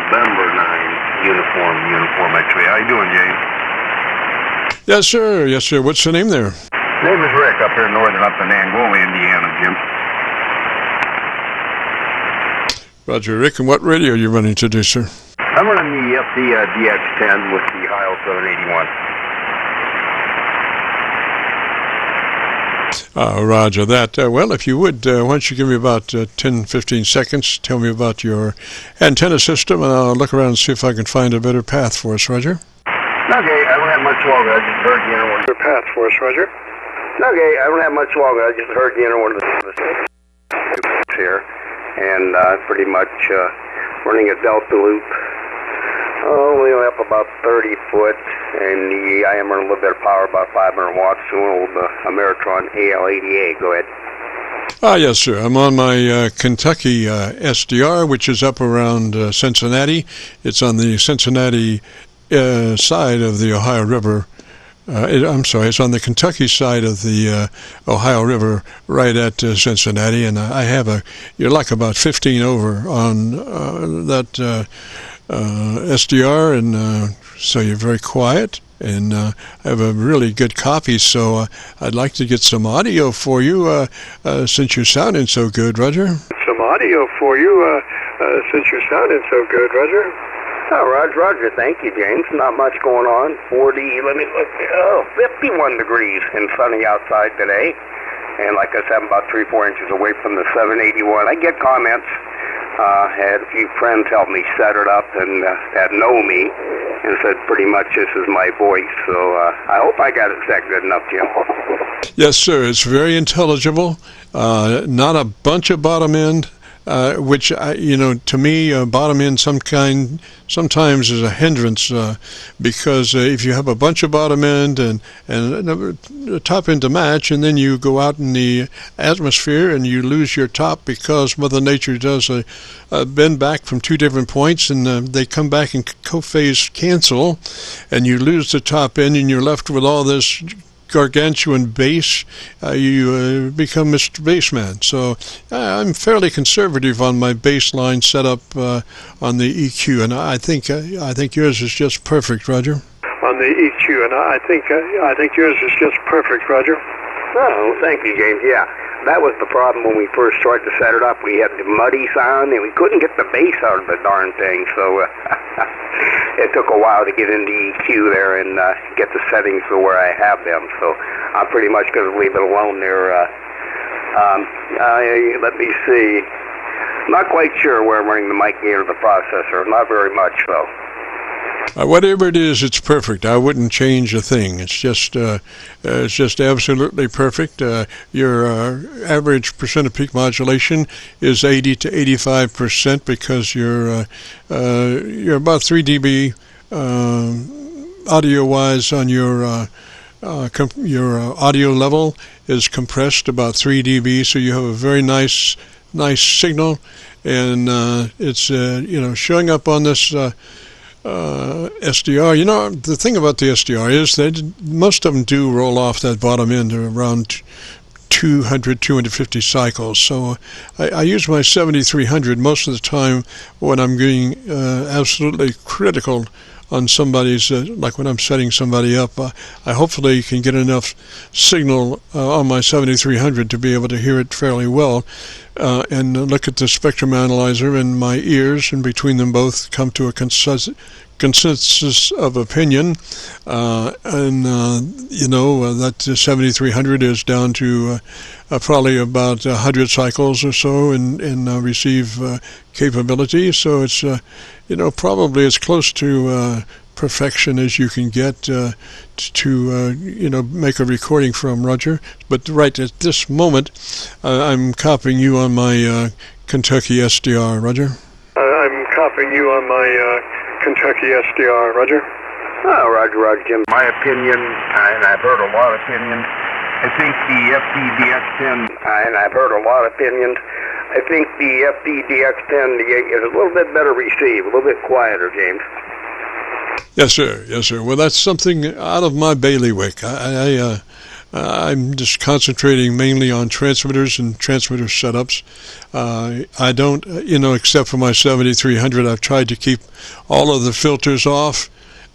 November 9, uniform X-ray. How you doing, James? Yes, sir. Yes, sir. What's the name there? Name is Rick, up here northern, up in Angola, Indiana, Jim. Roger, Rick. And what radio are you running today, sir? I'm running the FTDX-10 with the Heil 781. Roger that. Well, if you would, why don't you give me about 10, 15 seconds, tell me about your antenna system, and I'll look around and see if I can find a better path for us, Roger. Okay, I don't have much longer. I just heard the inner one. Better path for us, Roger. Okay, I don't have much longer. I just heard the inner one of the here, and pretty much running a delta loop. Only up about 30 foot, and I am running a little bit of power, about 500 watts, so an old Ameritron AL88. Go ahead. Yes, sir. I'm on my Kentucky SDR, which is up around Cincinnati. It's on the Cincinnati side of the Ohio River. It's on the Kentucky side of the Ohio River, right at Cincinnati, and I have you're like about 15 over on that SDR, and so you're very quiet, and I have a really good copy, so I'd like to get some audio for you, since you're sounding so good, Roger. Some audio for you, since you're sounding so good, Roger. Oh, Roger, thank you, James. Not much going on. 51 degrees and sunny outside today. And like I said, I'm about 3-4 inches away from the 781. I get comments. Had a few friends help me set it up and that know me and said pretty much this is my voice. So I hope I got it set good enough, Jim. Yes, sir. It's very intelligible. Not a bunch of bottom end. Which, to me, bottom end sometimes is a hindrance, because if you have a bunch of bottom end and a top end to match, and then you go out in the atmosphere and you lose your top because Mother Nature does a bend back from two different points, and they come back and co-phase cancel, and you lose the top end, and you're left with all this gargantuan bass, you become Mr. Bassman. So I'm fairly conservative on my baseline setup on the EQ, and I think yours is just perfect, Roger. On the EQ, and I think yours is just perfect, Roger. Oh, thank you, James. Yeah, that was the problem when we first tried to set it up. We had the muddy sound, and we couldn't get the bass out of the darn thing, so it took a while to get into EQ there and get the settings to where I have them. So I'm pretty much going to leave it alone there. Let me see. Not quite sure where I'm running the mic near the processor. Not very much, though. Whatever it is, it's perfect. I wouldn't change a thing. It's just absolutely perfect. Your average percent of peak modulation is 80 to 85% because you're about 3 dB audio-wise on your audio level is compressed about 3 dB, so you have a very nice signal, and it's showing up on this. SDR, the thing about the SDR is that most of them do roll off that bottom end around 250 cycles. So I use my 7300 most of the time when I'm getting absolutely critical on somebody's, like when I'm setting somebody up. I hopefully can get enough signal on my 7300 to be able to hear it fairly well, and look at the spectrum analyzer and my ears, and between them both come to a consensus of opinion, that 7300 is down to probably about 100 cycles or so in receive capability. So it's probably as close to perfection as you can get to make a recording from, Roger. But right at this moment, I'm copying you on my Kentucky SDR, Roger. I'm copying you on my Kentucky SDR, Roger. Oh, Roger, Jim. My opinion, and I've heard a lot of opinions, I think the FTDX-10, and I've heard a lot of opinions, I think the FTDX-10 is a little bit better received, a little bit quieter, James. Yes, sir. Yes, sir. Well, that's something out of my bailiwick. I'm just concentrating mainly on transmitters and transmitter setups. I don't, except for my 7300, I've tried to keep all of the filters off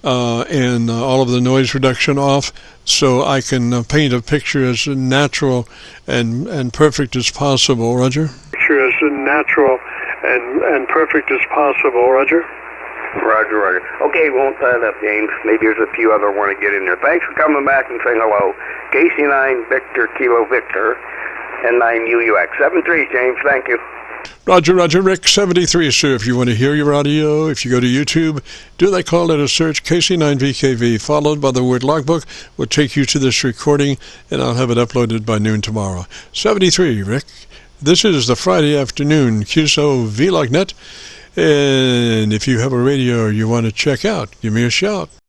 and all of the noise reduction off, so I can paint a picture as natural and perfect as possible. Roger? Picture as natural and perfect as possible. Roger? Roger, Roger. Okay, won't tie it up, James. Maybe there's a few other want to get in there. Thanks for coming back and saying hello. KC9 Victor Kilo Victor N9UUX 73, James. Thank you. Roger, Roger. Rick 73, sir. If you want to hear your audio, if you go to YouTube, do that call letter search KC9VKV followed by the word logbook will take you to this recording, and I'll have it uploaded by noon tomorrow. 73, Rick. This is the Friday afternoon Qso-Vlog net. And if you have a radio you want to check out, give me a shout.